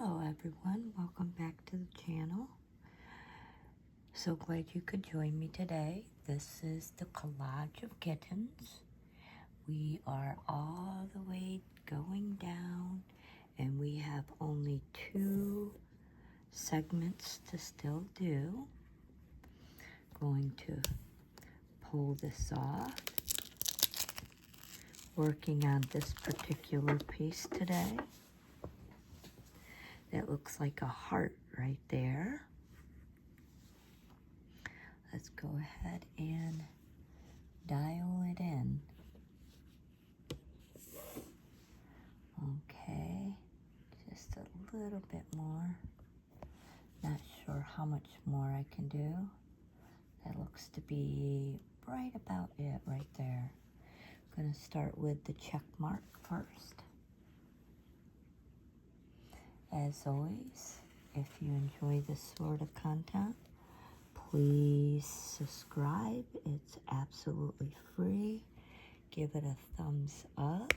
Hello everyone, welcome back to the channel. So glad you could join me today. This is the Collage of Kittens. We are all the way going down and we have only 2 segments to still do. Going to pull this off. Working on this particular piece today. That looks like a heart right there. Let's go ahead and dial it in. Okay, just a little bit more. Not sure how much more I can do. That looks to be right about it right there. I'm gonna start with the check mark first. As always, if you enjoy this sort of content, please subscribe. It's absolutely free. Give it a thumbs up.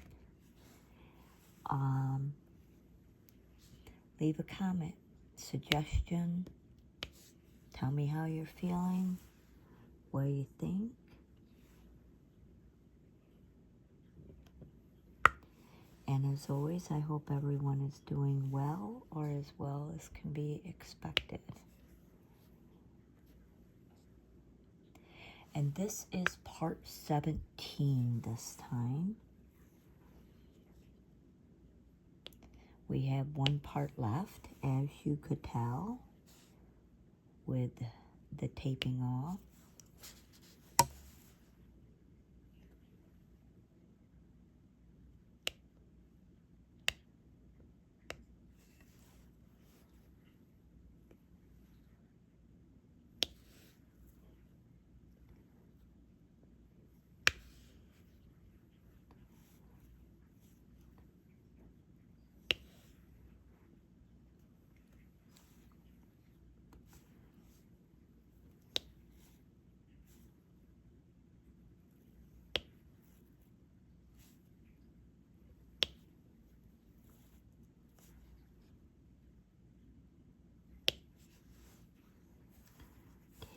Leave a comment, suggestion. Tell me how you're feeling, what do you think. And as always, I hope everyone is doing well, or as well as can be expected. And this is part 17 this time. We have one part left, as you could tell, with the taping off.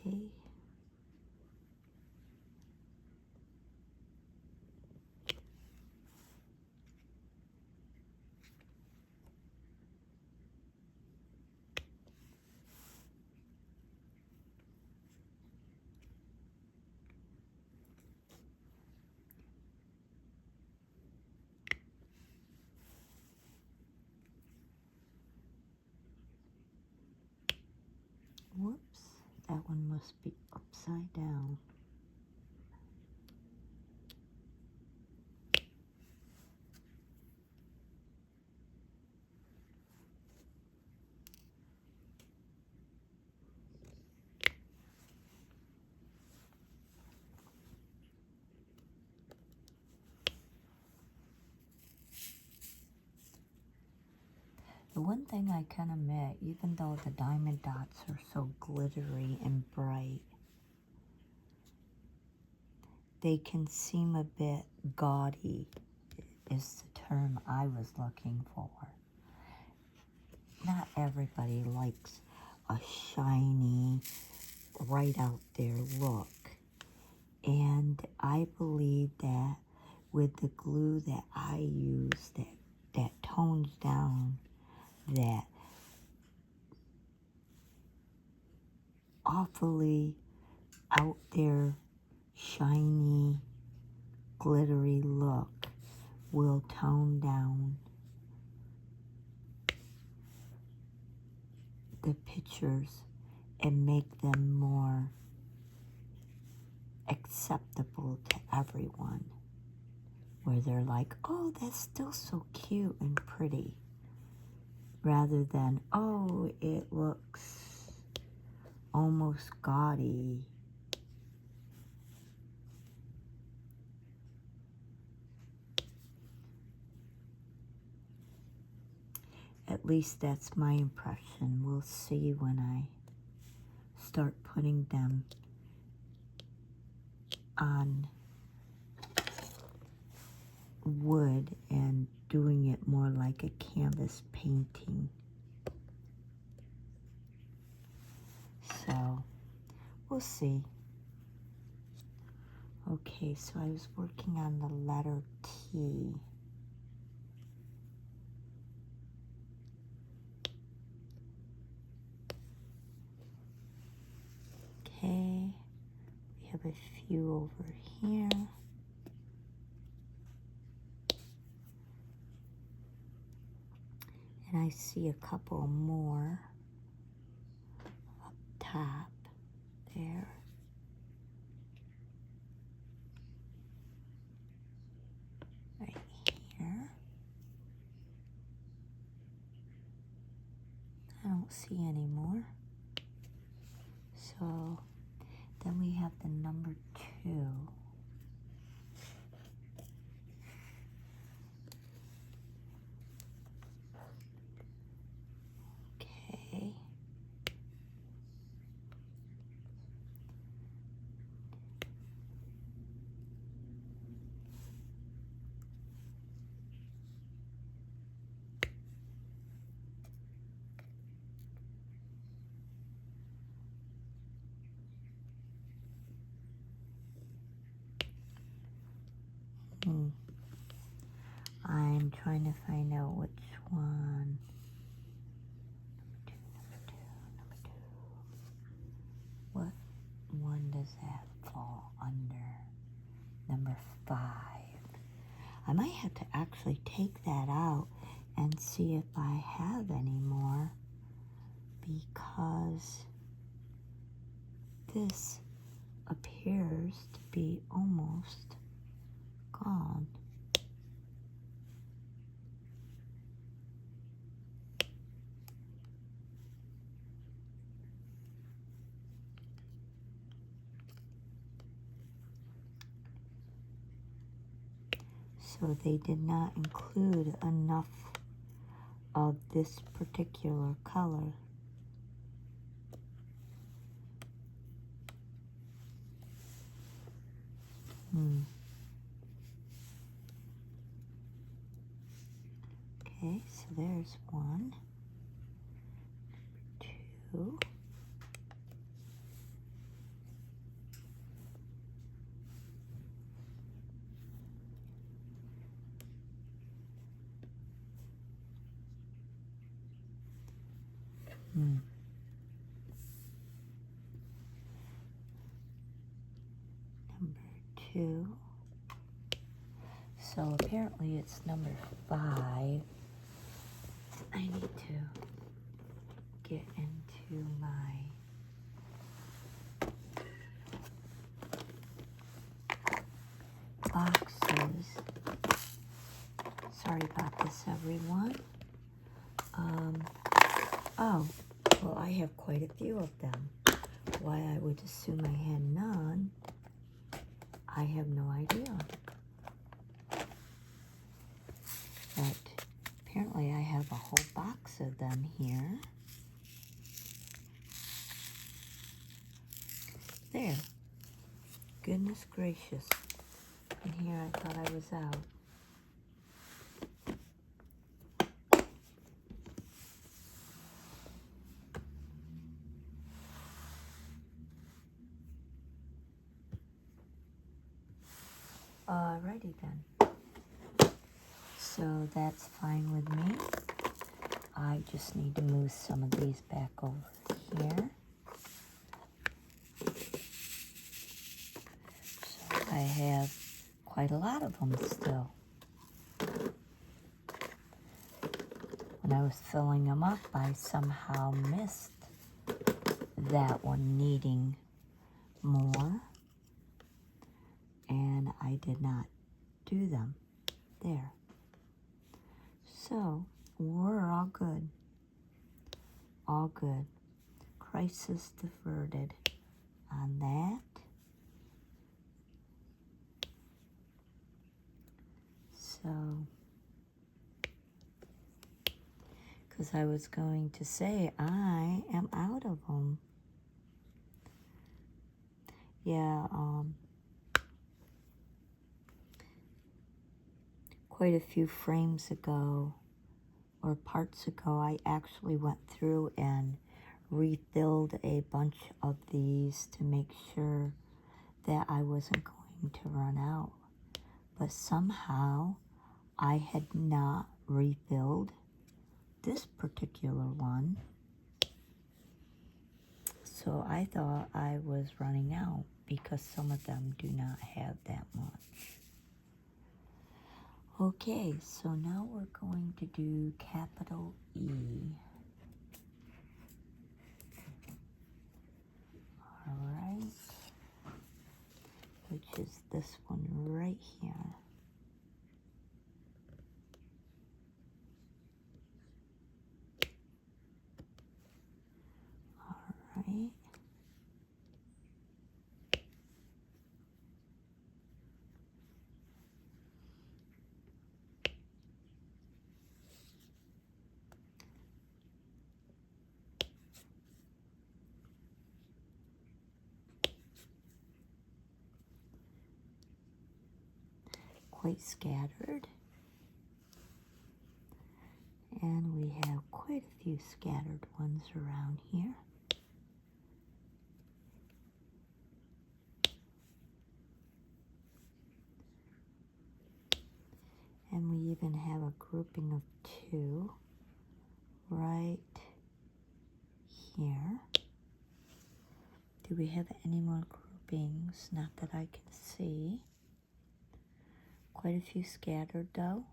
Okay. Whoops, that one must be upside down. The one thing I can admit, even though the diamond dots are so glittery and bright, they can seem a bit gaudy, is the term I was looking for. Not everybody likes a shiny, right out there look. And I believe that with the glue that I use, that tones down that awfully out there shiny glittery look, will tone down the pictures and make them more acceptable to everyone, where they're like, oh, that's still so cute and pretty, rather than, oh, it looks almost gaudy. At least that's my impression. We'll see when I start putting them on wood and doing it more like a canvas painting. we'll see. Okay, so I was working on the letter T. Okay, we have a few over here. And I see a couple more up top there. Right here. I don't see any more. So then we have the number 2. Okay. I'm trying to find out which one. Number two. What one does that fall under? Number 5. I might have to actually take that out and see if I have any more, because this appears to be almost gone. So they did not include enough of this particular color. Okay, so there's 1, 2. Number 2. So apparently it's number 5. I need to get into my boxes. Sorry about this, everyone. Oh, well, I have quite a few of them. Why I would assume I had none, I have no idea. But apparently I have a whole box of them here. There. Goodness gracious. And here I thought I was out. Alrighty then. So that's fine with me. I just need to move some of these back over here. So I have quite a lot of them still. When I was filling them up, I somehow missed that one needing more. And I did not do them. There. So, we're all good. All good. Crisis diverted on that. So, because I was going to say, I am out of them. Yeah, quite a few frames ago, or parts ago, I actually went through and refilled a bunch of these to make sure that I wasn't going to run out. But somehow I had not refilled this particular one. So I thought I was running out because some of them do not have that much. Okay, so now we're going to do capital E. Alright, which is this one right here. Alright. Quite scattered. And we have quite a few scattered ones around here. And we even have a grouping of 2 right here. Do we have any more groupings? Not that I can see. Quite a few scattered though.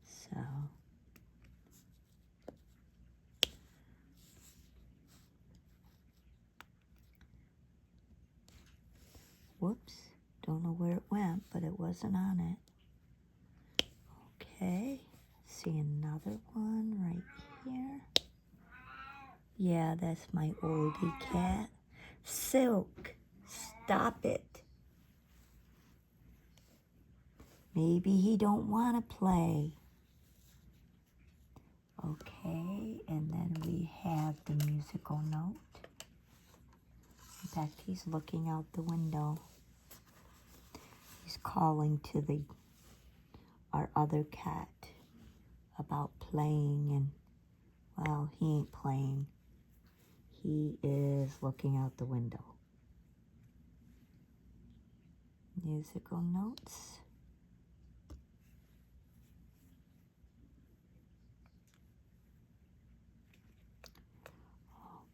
So, whoops, don't know where it went, but it wasn't on it. Okay, see another one right here. Yeah, that's my oldie cat. Silk, stop it. Maybe he don't want to play. Okay, and then we have the musical note. In fact, he's looking out the window. He's calling to our other cat about playing, and, well, he ain't playing. He is looking out the window. Musical notes.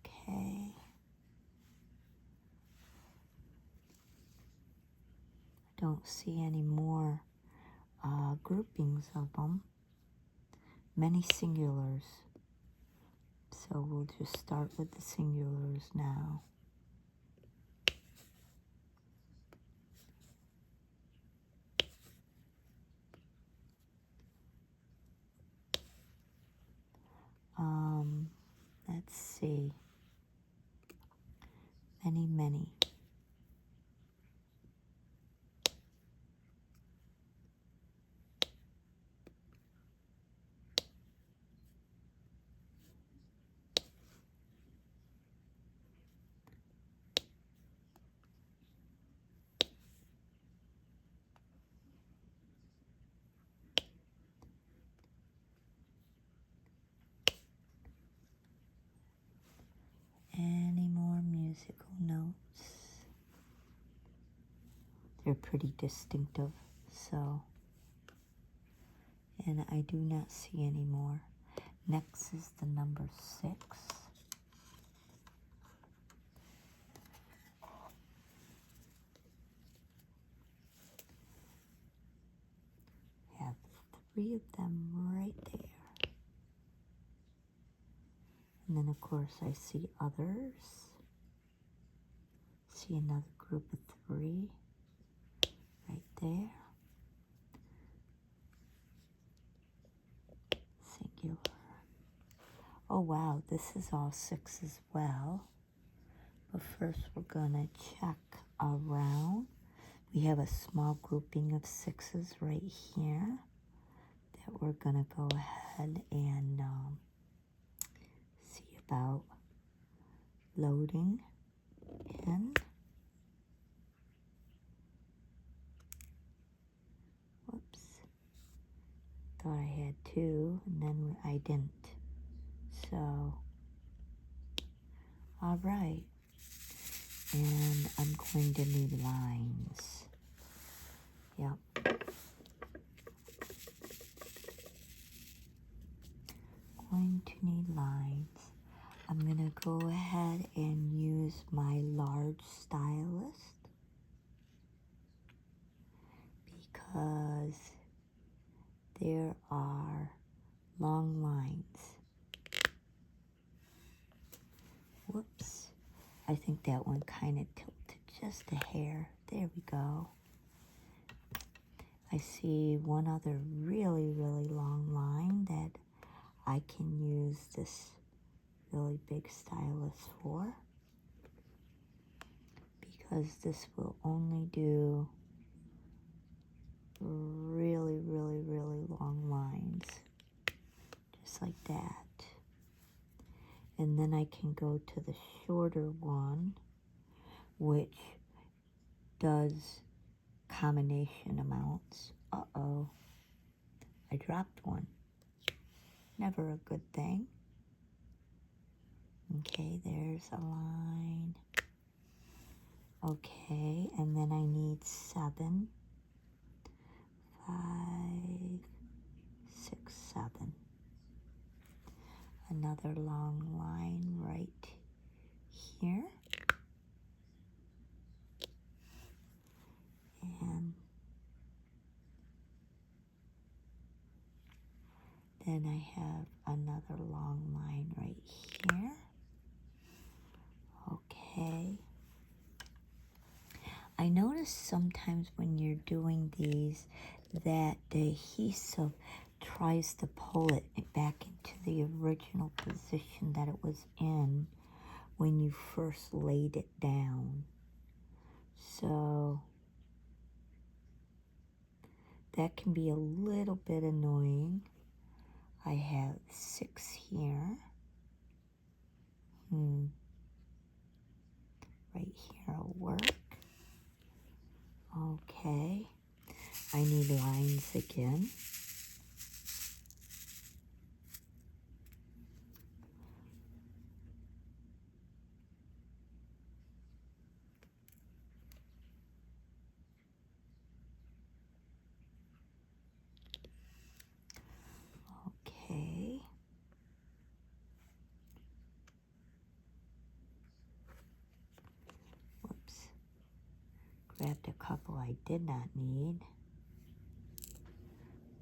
Okay. I don't see any more groupings of them. Many singulars. So we'll just start with the singulars now. Let's see. Many. Any more musical notes? They're pretty distinctive, so. And I do not see any more. Next is the number 6. Have 3 of them right there. And then, of course, I see others. See another group of 3 right there. Singular. Oh, wow, this is all 6 as well. But first, we're going to check around. We have a small grouping of 6s right here that we're going to go ahead and see about loading in. had two, and then I didn't. So, all right. And I'm going to need lines. Yep. Going to need lines. I'm going to go ahead and use my large stylus because there are long lines. Whoops. I think that one kind of tilted just a hair. There we go. I see one other really, really long line that I can use this really big stylus for, because this will only do really, really, really long lines, just like that. And then I can go to the shorter one, which does combination amounts. Uh-oh, I dropped one. Never a good thing. Okay, there's a line. Okay, and then I need 7, 5, 6, 7. Another long line right here. And then I have another long line right here. Okay. I notice sometimes when you're doing these that the adhesive tries to pull it back into the original position that it was in when you first laid it down. So that can be a little bit annoying. I have 6 here. Right here will work. Okay. I need lines again. Okay. Whoops. Grabbed a couple I did not need.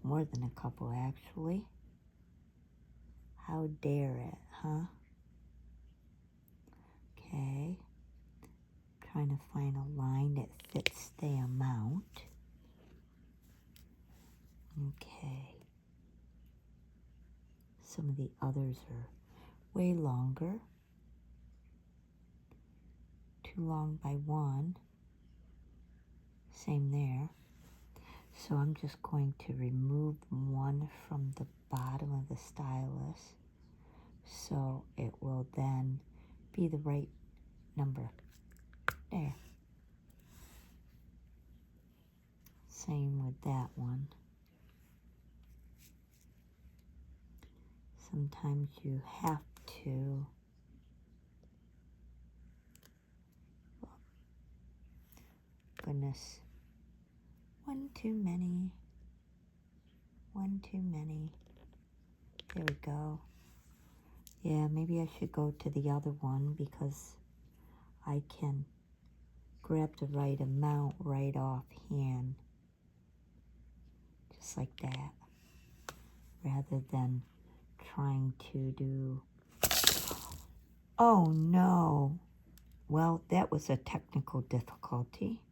More than a couple, actually. How dare it, huh? Okay. Trying to find a line that fits the amount. Okay. Some of the others are way longer. Too long by one. Same there. So I'm just going to remove one from the bottom of the stylus, so it will then be the right number. There. Same with that one. Sometimes you have to goodness. One too many. One too many. There we go. Yeah, maybe I should go to the other one because I can grab the right amount right offhand. Just like that. Rather than trying to do... Oh no! Well, that was a technical difficulty.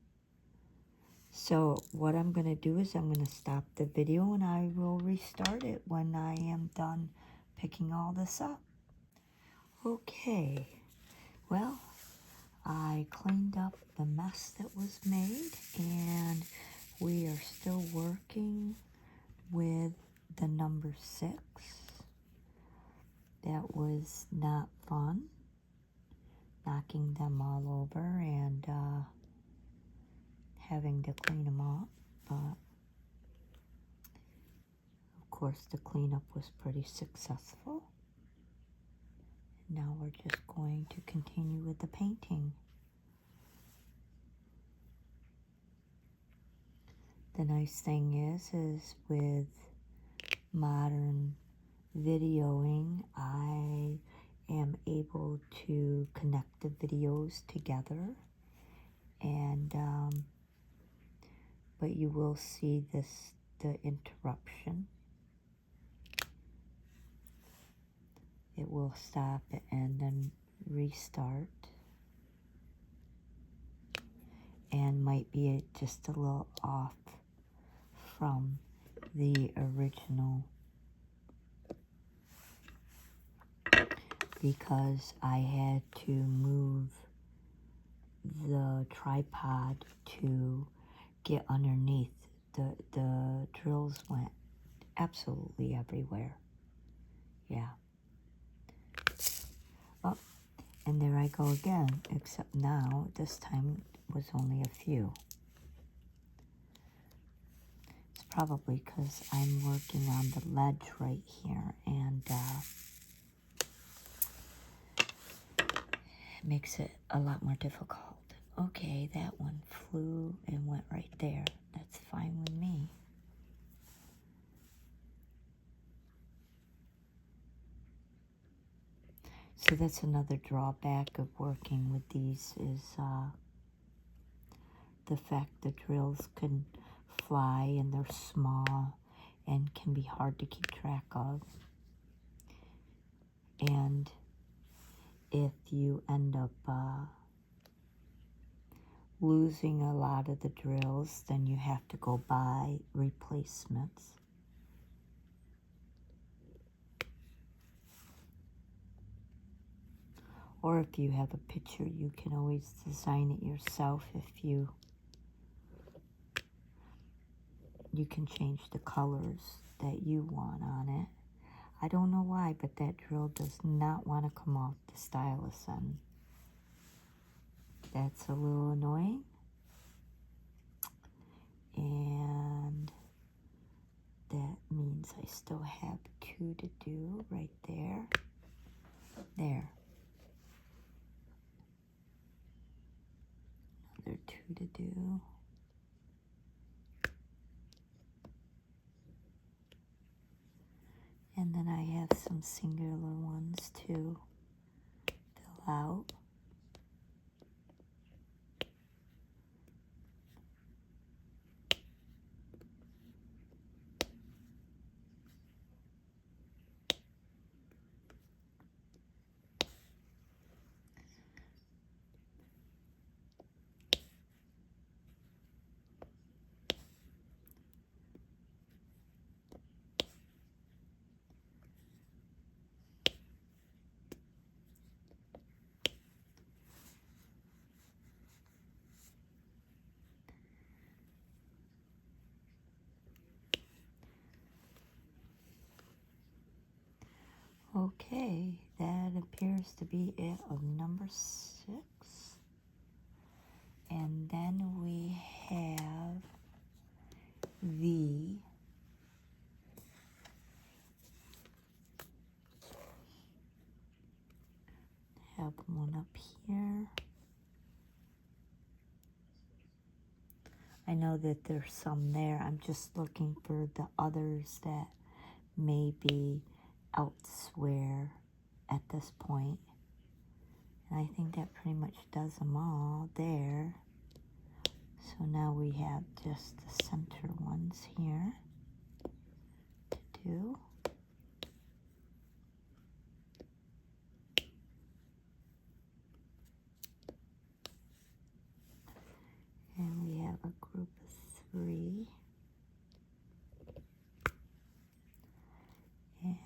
So what I'm going to do is I'm going to stop the video and I will restart it when I am done picking all this up. Okay, well, I cleaned up the mess that was made and we are still working with the number 6. That was not fun, knocking them all over and having to clean them up, but of course, the cleanup was pretty successful. Now we're just going to continue with the painting. The nice thing is with modern videoing, I am able to connect the videos together, and but you will see the interruption. It will stop and then restart, and might be just a little off from the original because I had to move the tripod to get underneath. The drills went absolutely everywhere. Yeah. Oh, and there I go again, except now this time was only a few. It's probably because I'm working on the ledge right here, and it makes it a lot more difficult. Okay, that one flew and went right there. That's fine with me. So that's another drawback of working with these is the fact the drills can fly and they're small and can be hard to keep track of. And if you end up losing a lot of the drills, then you have to go buy replacements. Or if you have a picture, you can always design it yourself if you can change the colors that you want on it. I don't know why, but that drill does not want to come off the stylus end. That's a little annoying. And that means I still have 2 to do right there. There. Another 2 to do. And then I have some singular ones to fill out. Okay, that appears to be it of number 6. And then we have V. Have one up here. I know that there's some there. I'm just looking for the others that may be elsewhere at this point. And I think that pretty much does them all there. So now we have just the center ones here to do. And we have a group of 3.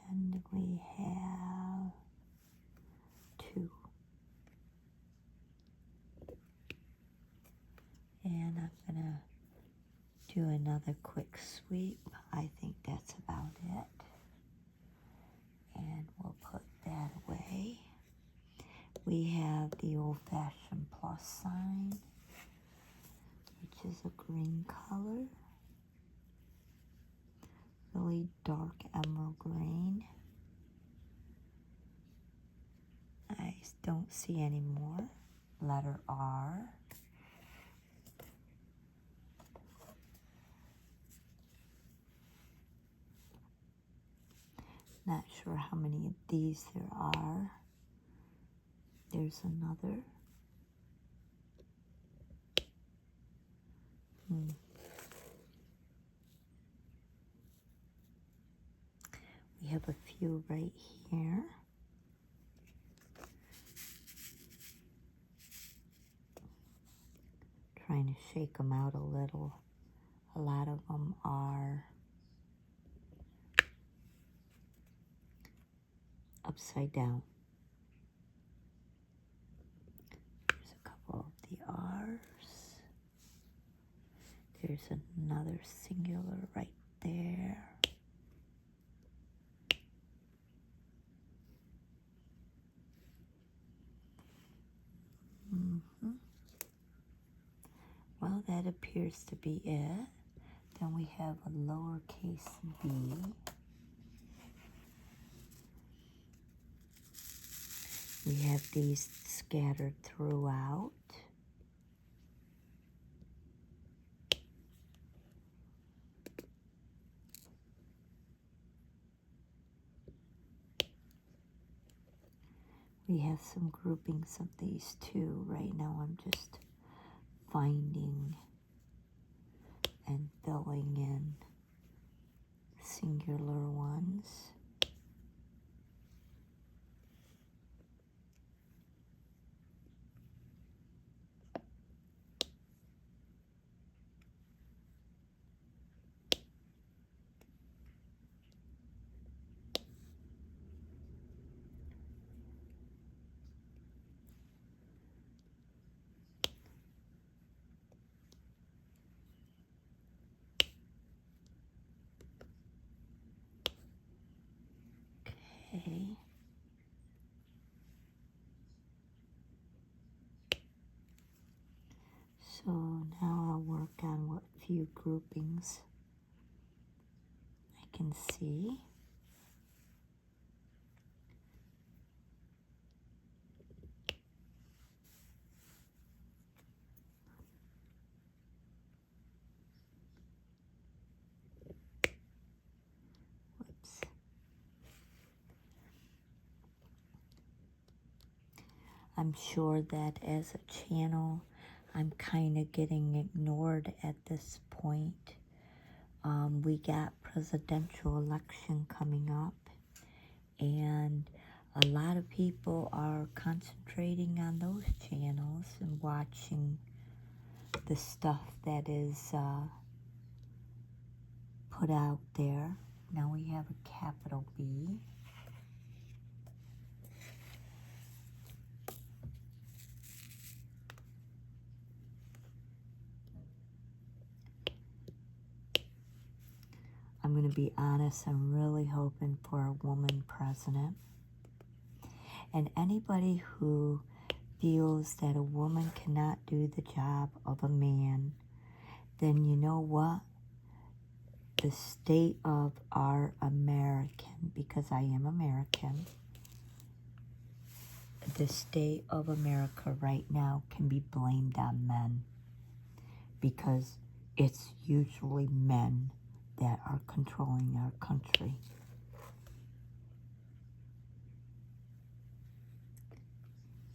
And we have 2. And I'm gonna do another quick sweep. I think that's about it. And we'll put that away. We have the old-fashioned plus sign, which is a green color. Really really dark emerald green. I don't see any more. Letter R. Not sure how many of these there are. There's another. We have a few right here. Trying to shake them out a little. A lot of them are upside down. There's a couple of the R's. There's another singular right there. Well, that appears to be it. Then we have a lowercase b. We have these scattered throughout. We have some groupings of these too. Right now I'm just finding and filling in singular ones. Okay. So now I'll work on what few groupings I can see. Whoops. I'm sure that as a channel, I'm kind of getting ignored at this point. We got presidential election coming up, and a lot of people are concentrating on those channels and watching the stuff that is put out there. Now we have a capital B. I'm going to be honest, I'm really hoping for a woman president. And anybody who feels that a woman cannot do the job of a man, then you know what? The state of our American, because I am American, the state of America right now can be blamed on men, because it's usually men that are controlling our country.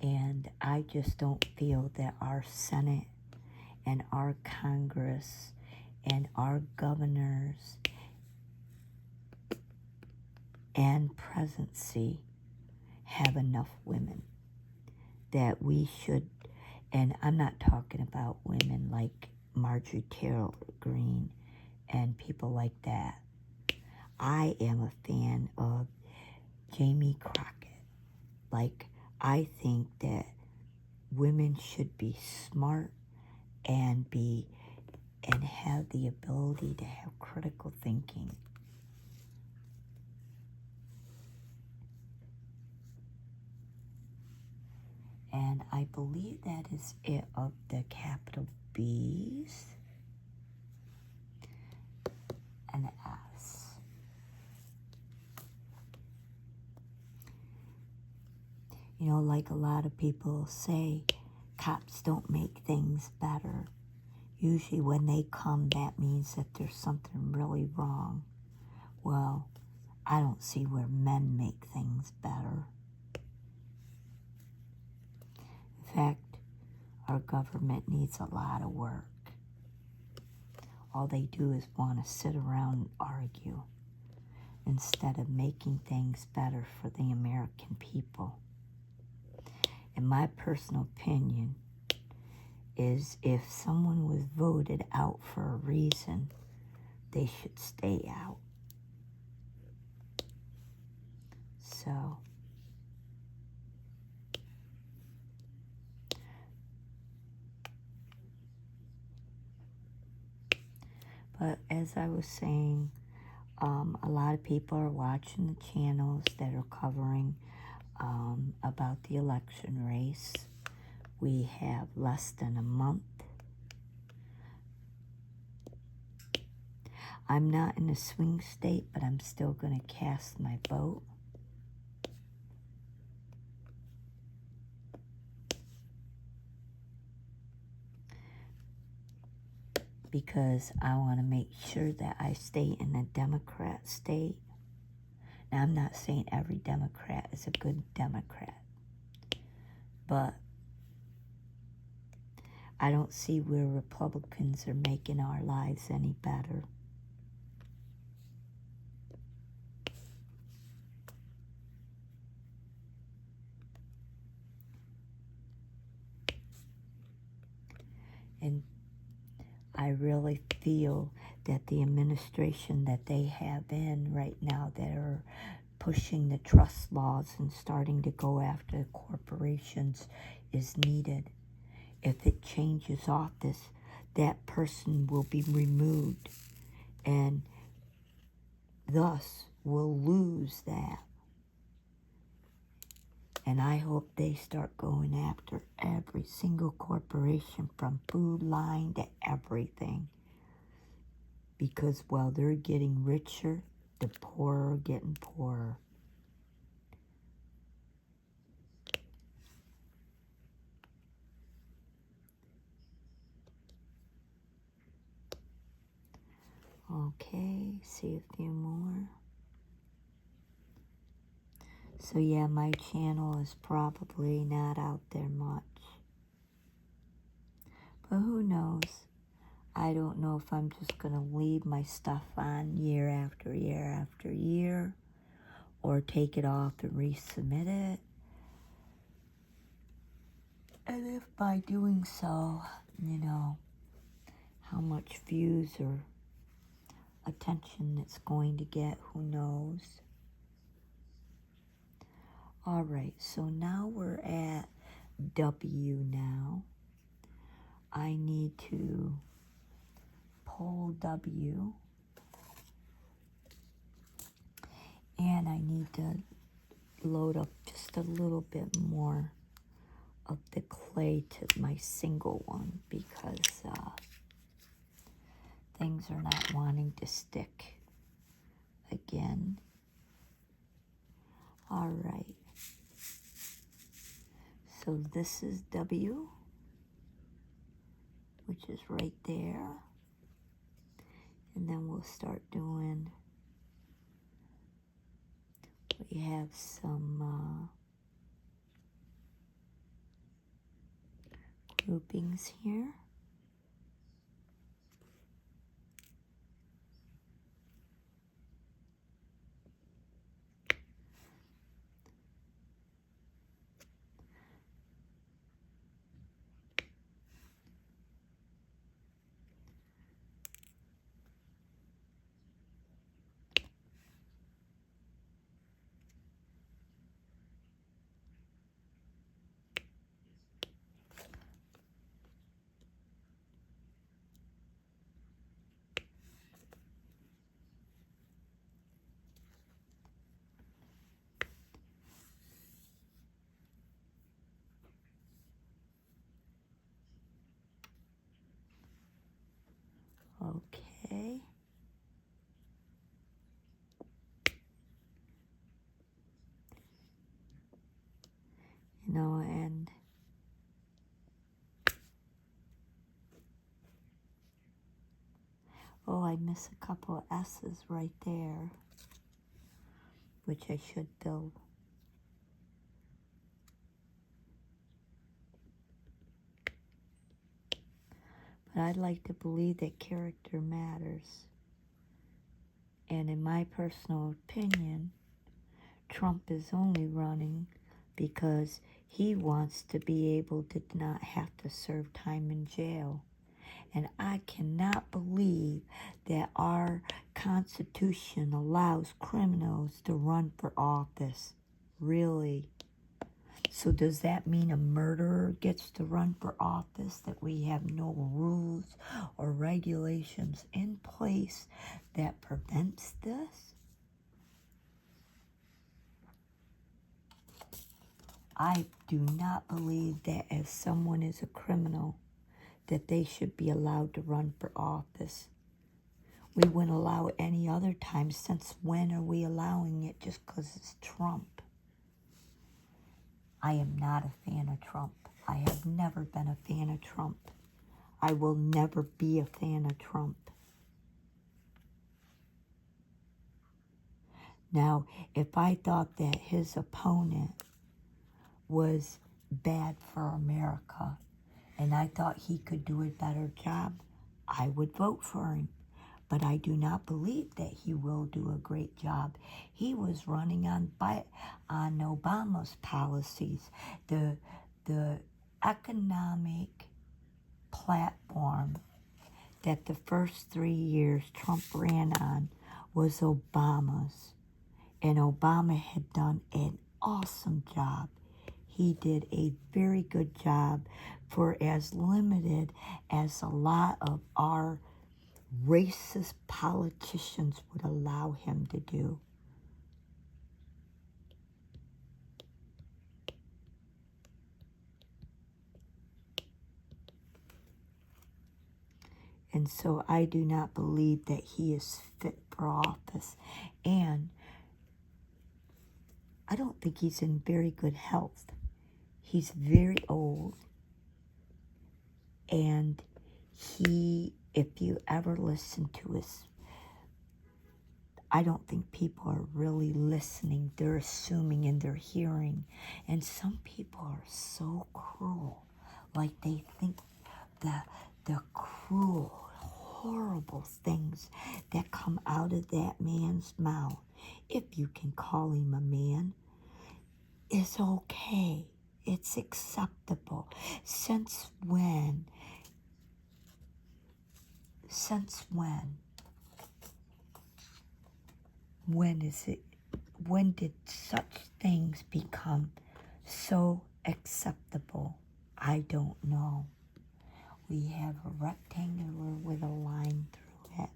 And I just don't feel that our Senate and our Congress and our governors and presidency have enough women that we should, and I'm not talking about women like Marjorie Taylor Greene and people like that. I am a fan of Jamie Crockett. Like, I think that women should be smart and have the ability to have critical thinking. And I believe that is it of the capital B's and S. know, like a lot of people say, cops don't make things better. Usually when they come, that means that there's something really wrong. Well, I don't see where men make things better. In fact, our government needs a lot of work. All they do is want to sit around and argue instead of making things better for the American people. In my personal opinion, is if someone was voted out for a reason, they should stay out. So, but as I was saying, a lot of people are watching the channels that are covering about the election race. We have less than a month. I'm not in a swing state, but I'm still going to cast my vote. Because I want to make sure that I stay in a Democrat state. Now, I'm not saying every Democrat is a good Democrat, but I don't see where Republicans are making our lives any better. And I really feel that the administration that they have in right now that are pushing the trust laws and starting to go after the corporations is needed. If it changes office, that person will be removed and thus will lose that. And I hope they start going after every single corporation from Food Line to everything. Because while they're getting richer, the poor are getting poorer. Okay, see a few more. So yeah, my channel is probably not out there much. But who knows? I don't know if I'm just going to leave my stuff on year after year after year, or take it off and resubmit it. And if by doing so, you know, how much views or attention it's going to get, who knows? Alright, so now we're at W now. I need to pull W. And I need to load up just a little bit more of the clay to my single one because things are not wanting to stick again. All right. So this is W, which is right there. And then we'll start doing, we have some groupings here. Oh, I miss a couple of S's right there, which I should fill. But I'd like to believe that character matters. And in my personal opinion, Trump is only running because he wants to be able to not have to serve time in jail. And I cannot believe that our Constitution allows criminals to run for office. Really? So does that mean a murderer gets to run for office, that we have no rules or regulations in place that prevents this? I do not believe that as someone is a criminal, that they should be allowed to run for office. We wouldn't allow it any other time. Since when are we allowing it just because it's Trump? I am not a fan of Trump. I have never been a fan of Trump. I will never be a fan of Trump. Now, if I thought that his opponent was bad for America and I thought he could do a better job, I would vote for him. But I do not believe that he will do a great job. He was running on Obama's policies. The economic platform that the first 3 years Trump ran on was Obama's. And Obama had done an awesome job. He did a very good job for as limited as a lot of our racist politicians would allow him to do. And so I do not believe that he is fit for office. And I don't think he's in very good health. He's very old. And if you ever listen to his, I don't think people are really listening. They're assuming and they're hearing. And some people are so cruel. Like they think the cruel, horrible things that come out of that man's mouth, if you can call him a man, is okay. It's acceptable. Since when? When did such things become so acceptable? I don't know. We have a rectangular with a line through it.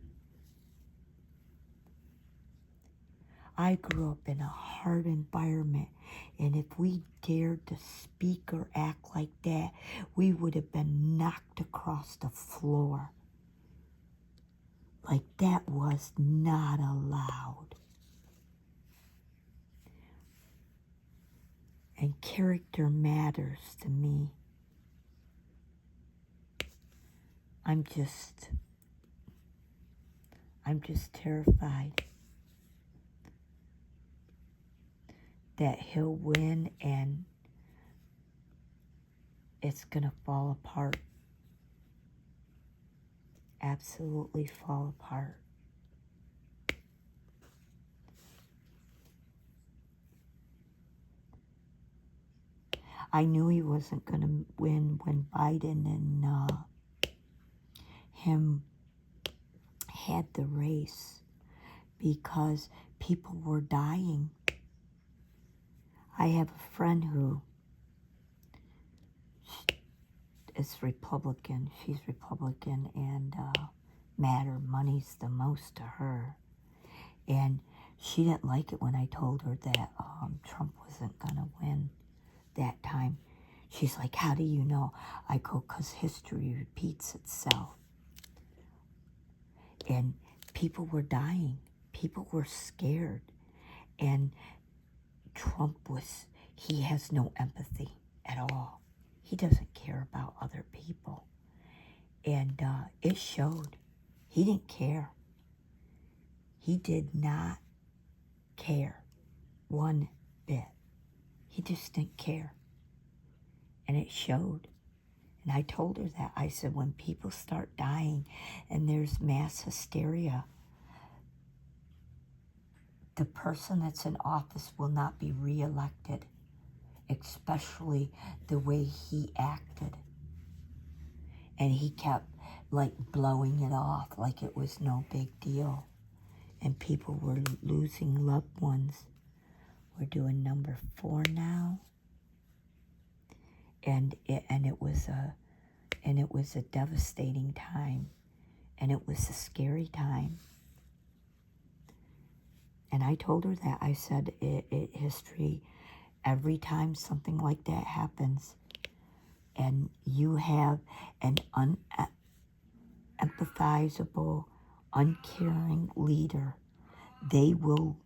I grew up in a hard environment, and if we dared to speak or act like that, we would have been knocked across the floor. Like that was not allowed. And character matters to me. I'm just terrified that he'll win and it's gonna fall apart. Absolutely fall apart. I knew he wasn't going to win when Biden and him had the race because people were dying. I have a friend who is Republican. She's Republican and money's the most to her. And she didn't like it when I told her that Trump wasn't going to win that time. She's like, how do you know? I go, because history repeats itself. And people were dying. People were scared. And Trump he has no empathy at all. He doesn't care about other people. And it showed. He didn't care. He did not care one bit. He just didn't care. And it showed. And I told her that. I said, when people start dying and there's mass hysteria, the person that's in office will not be reelected, especially the way he acted. And he kept like blowing it off like it was no big deal. And people were losing loved ones. We're doing number 4 now. And it was a devastating time. And it was a scary time. And I told her that. I said, history, every time something like that happens, and you have an unempathizable, uncaring leader, they will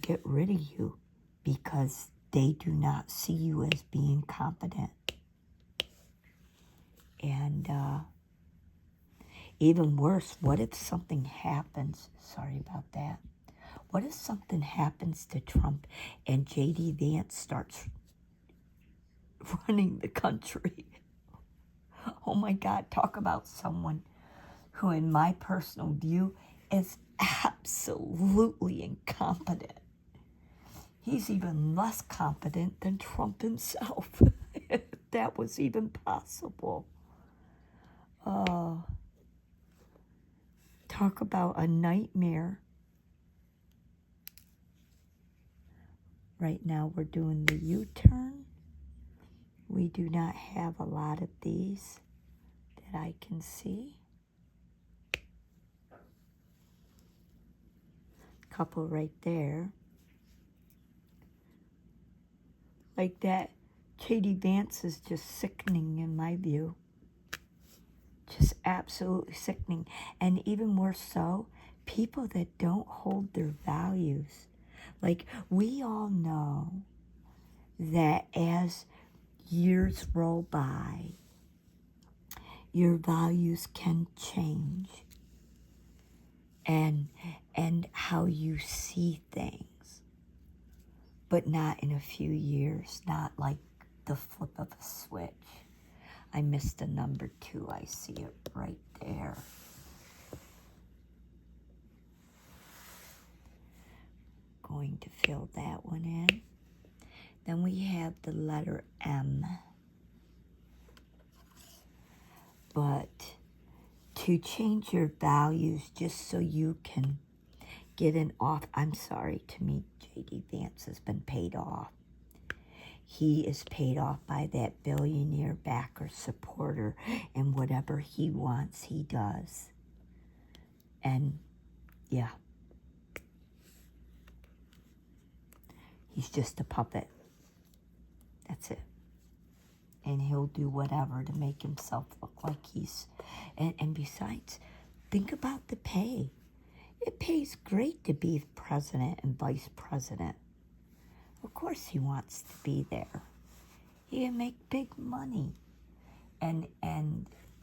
get rid of you because they do not see you as being competent. And even worse, what if something happens? Sorry about that. What if something happens to Trump and J.D. Vance starts running the country? Oh my God, talk about someone who, in my personal view, is absolutely incompetent. He's even less competent than Trump himself, if that was even possible. Talk about a nightmare. Right now we're doing the U-turn. We do not have a lot of these that I can see. Couple right there. Like that, J.D. Vance is just sickening in my view. Just absolutely sickening. And even more so, people that don't hold their values. Like, we all know that as years roll by, your values can change. And how you see things. But not in a few years. Not like the flip of a switch. I missed a number 2. I see it right there. Going to fill that one in. Then we have the letter M. But to change your values just so you can get an off. I'm sorry, to me, J.D. Vance has been paid off. He is paid off by that billionaire backer supporter, and whatever he wants, he does. And, yeah. He's just a puppet. That's it. And he'll do whatever to make himself look like he's... And besides, think about the pay. It pays great to be president and vice president. Of course he wants to be there. He can make big money and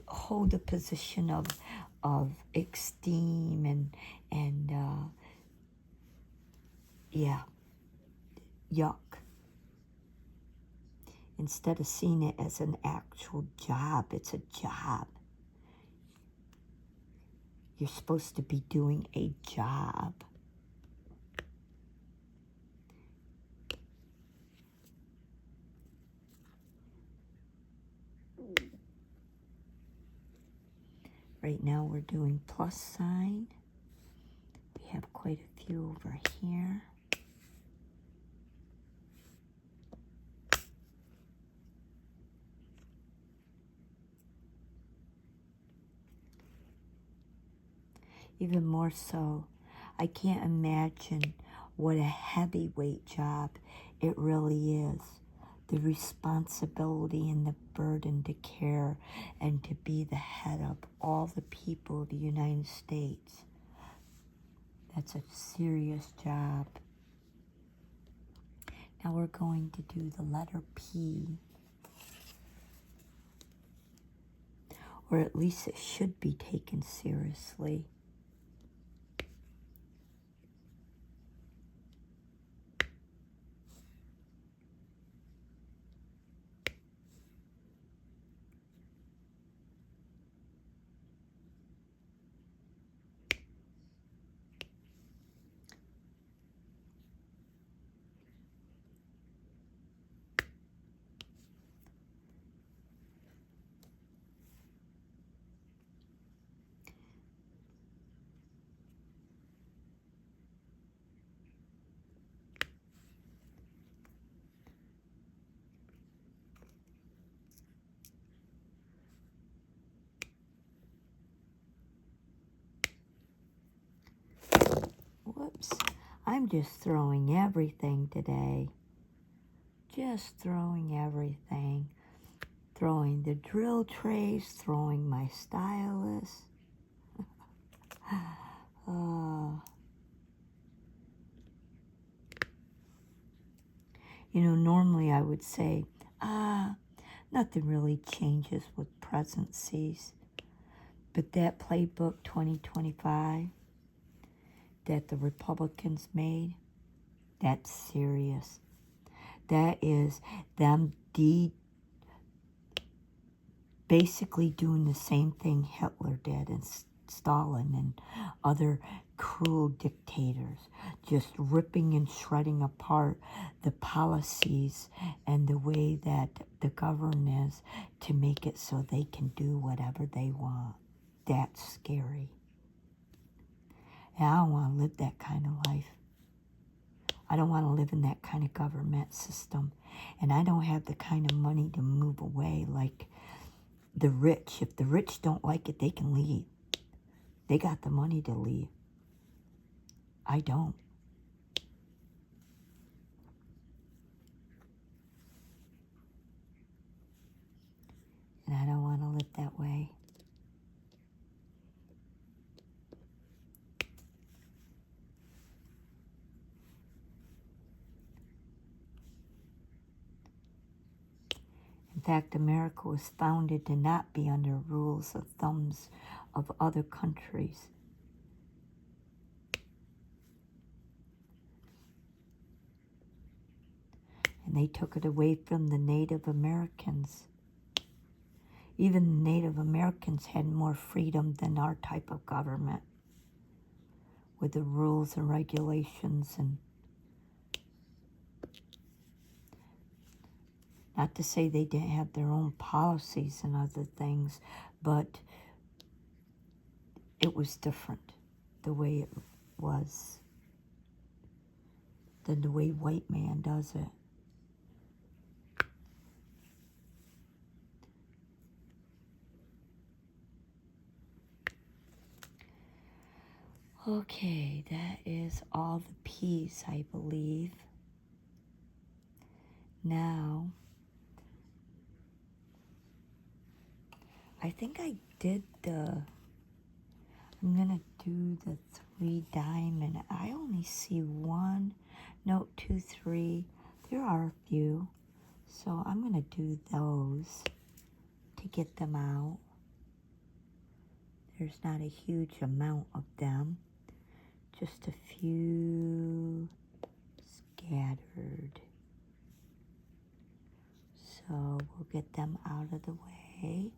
hold a position of esteem and yeah, yuck. Instead of seeing it as an actual job, it's a job. You're supposed to be doing a job. Right now we're doing plus sign. We have quite a few over here. Even more so, I can't imagine what a heavyweight job it really is. The responsibility and the burden to care and to be the head of all the people of the United States. That's a serious job. Now we're going to do the letter P. or at least it should be taken seriously. Whoops. I'm just throwing everything today. Just throwing everything. Throwing the drill trays, throwing my stylus. You know, normally I would say, nothing really changes with presidencies. But that playbook 2025 that the Republicans made, that's serious. That is them basically doing the same thing Hitler did and Stalin and other cruel dictators, just ripping and shredding apart the policies and the way that the government is to make it so they can do whatever they want. That's scary. And I don't want to live that kind of life. I don't want to live in that kind of government system. And I don't have the kind of money to move away like the rich. If the rich don't like it, they can leave. They got the money to leave. I don't. And I don't want to live that way. In fact, America was founded to not be under rules of thumbs of other countries. And they took it away from the Native Americans. Even the Native Americans had more freedom than our type of government, with the rules and regulations, and not to say they didn't have their own policies and other things, but it was different the way it was than the way white man does it. Okay, that is all the P's, I believe. Now, I think I did I'm going to do the 3 diamond. I only see 1, no, 2, 3. There are a few. So I'm going to do those to get them out. There's not a huge amount of them. Just a few scattered. So we'll get them out of the way.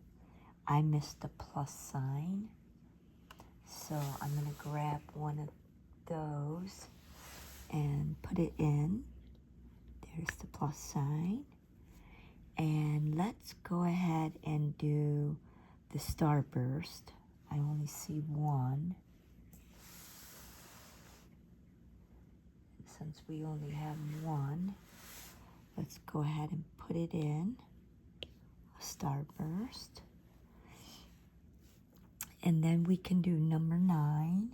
I missed the plus sign. So I'm going to grab one of those and put it in. There's the plus sign. And let's go ahead and do the starburst. I only see 1. Since we only have 1, let's go ahead and put it in. A starburst. And then we can do number 9.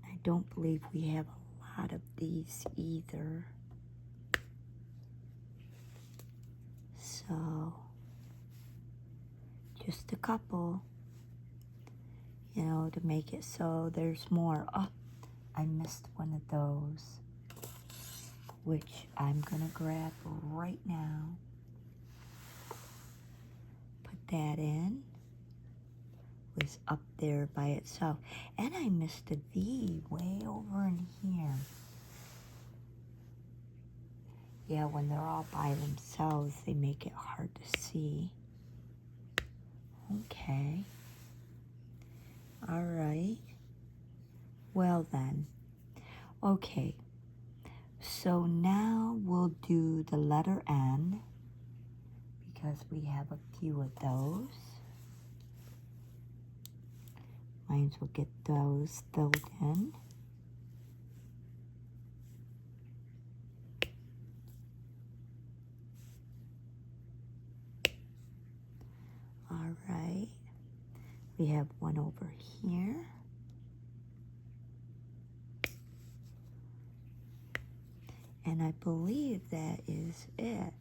I don't believe we have a lot of these either. So, just a couple. you know, to make it so there's more. Oh, I missed one of those, which I'm gonna grab right now. Put that in. Was up there by itself. And I missed a V way over in here. Yeah, when they're all by themselves, they make it hard to see. Okay. All right. Well then. Okay. So now we'll do the letter N, because we have a few of those. Might as well get those filled in. All right. We have one over here. And I believe that is it.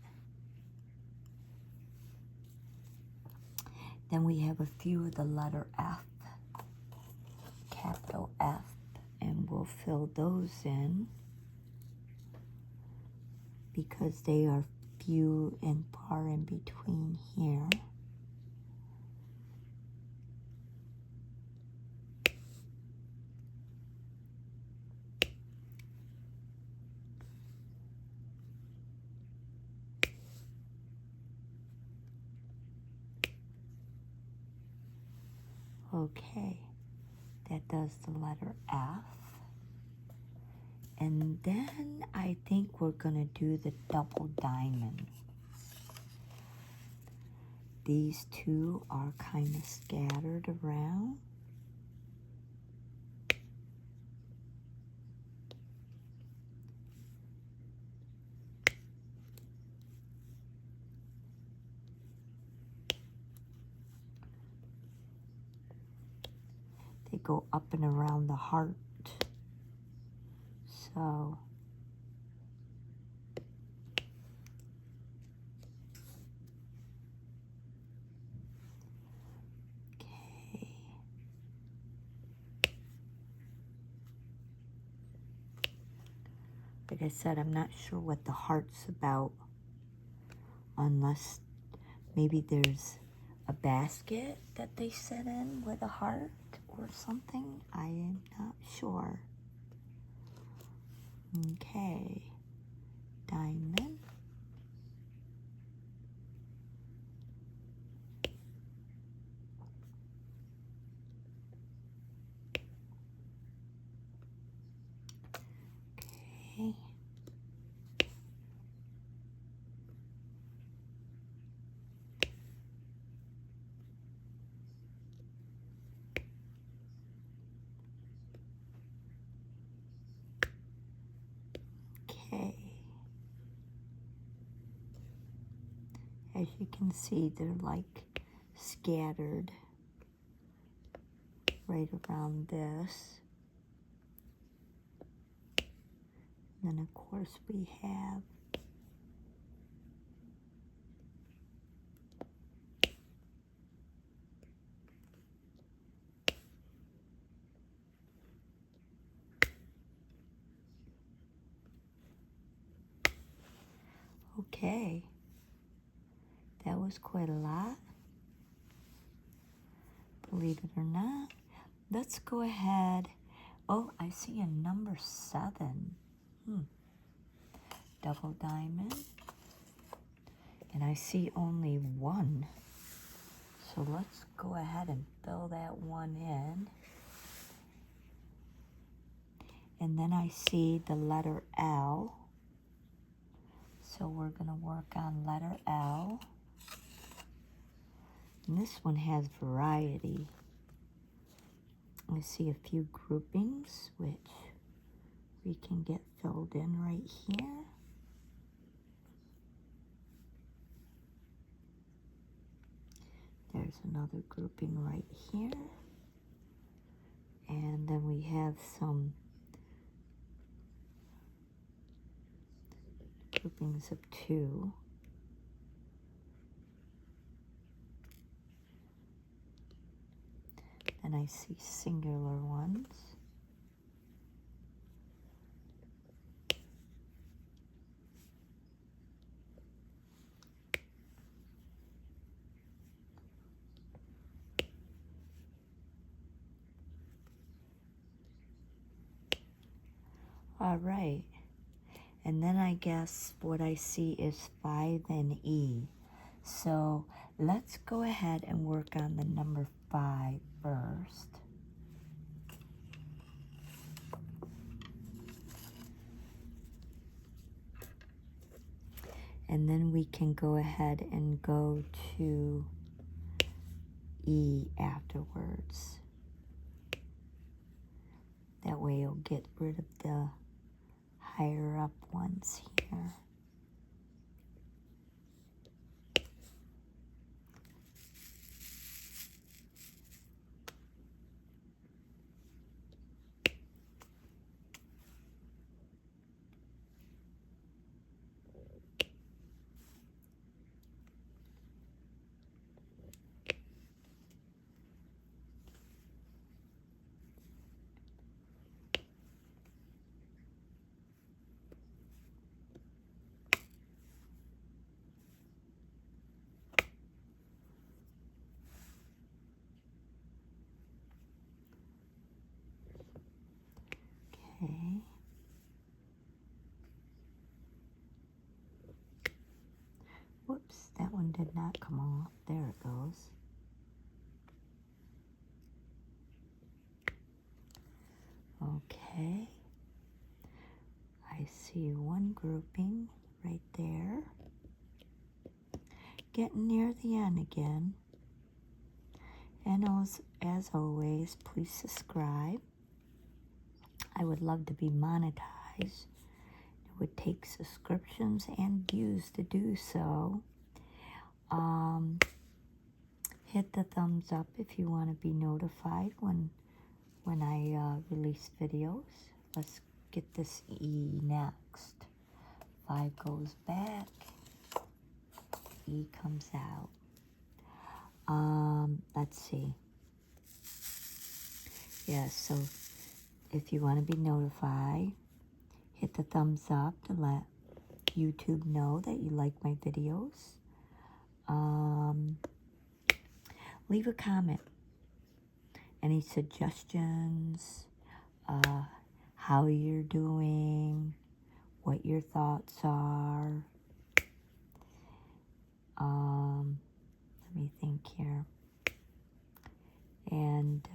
Then we have a few of the letter F, capital F, and we'll fill those in because they are few and far in between here. Okay, that does the letter F. And then I think we're gonna do the double diamond. These two are kind of scattered around. They go up and around the heart. So okay. Like I said, I'm not sure what the heart's about, unless maybe there's a basket that they sit in with a heart or something. I am not sure. Okay, diamond. Okay. Okay. As you can see, they're like scattered right around this. And then of course we have okay. That was quite a lot, believe it or not. Let's go ahead. Oh, I see a number 7. Double diamond. And I see only 1. So let's go ahead and fill that 1 in. And then I see the letter L. So we're going to work on letter L. And this one has variety. I see a few groupings, which we can get filled in right here. There's another grouping right here. And then we have some groupings of 2. and I see singular ones. All right, and then I guess what I see is 5 and E. So let's go ahead and work on the number 5 first. And then we can go ahead and go to E afterwards. That way you'll get rid of the higher up ones here. Okay. Whoops, that one did not come off. There it goes. Okay. I see one grouping right there. Getting near the end again. And as always, please subscribe. I would love to be monetized. It would take subscriptions and views to do so. Hit the thumbs up if you want to be notified when I release videos. Let's get this E next. 5 goes back. E comes out. Let's see. Yeah, so if you want to be notified, hit the thumbs up to let YouTube know that you like my videos. Leave a comment. Any suggestions? How you're doing? What your thoughts are? Let me think here. And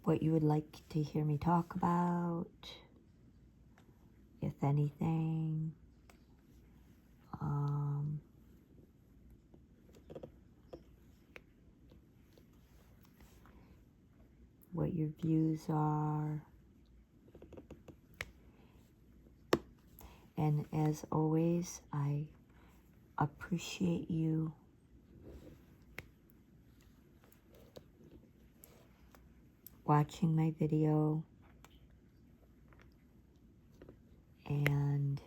what you would like to hear me talk about, if anything. What your views are. And as always, I appreciate you watching my video and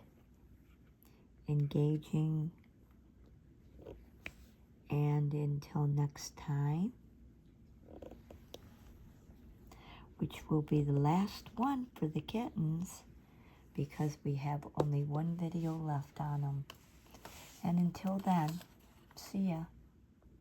engaging. And until next time, which will be the last one for the kittens, because we have only one video left on them. And until then, see ya.